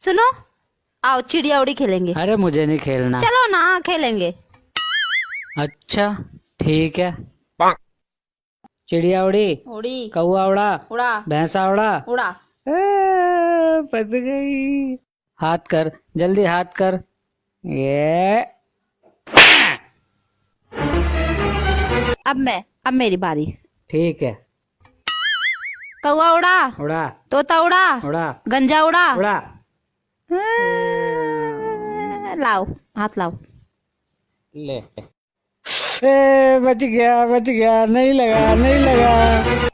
सुनो, आओ चिड़िया उड़ी खेलेंगे। अरे मुझे नहीं खेलना। चलो ना खेलेंगे। अच्छा ठीक है। चिड़िया उड़ी, उड़ी, कौआ उड़ा, उड़ा, भैंसा उड़ा, उड़ा। फंस गई। हाथ कर, जल्दी हाथ कर। ये अब मेरी बारी। ठीक है। कौआ उड़ा, उड़ा, तोता उड़ा, उड़ा, गंजा उड़ा। उड़ा। लाओ, हाथ लाओ। ले, बच गया, नहीं लगा, नहीं लगा।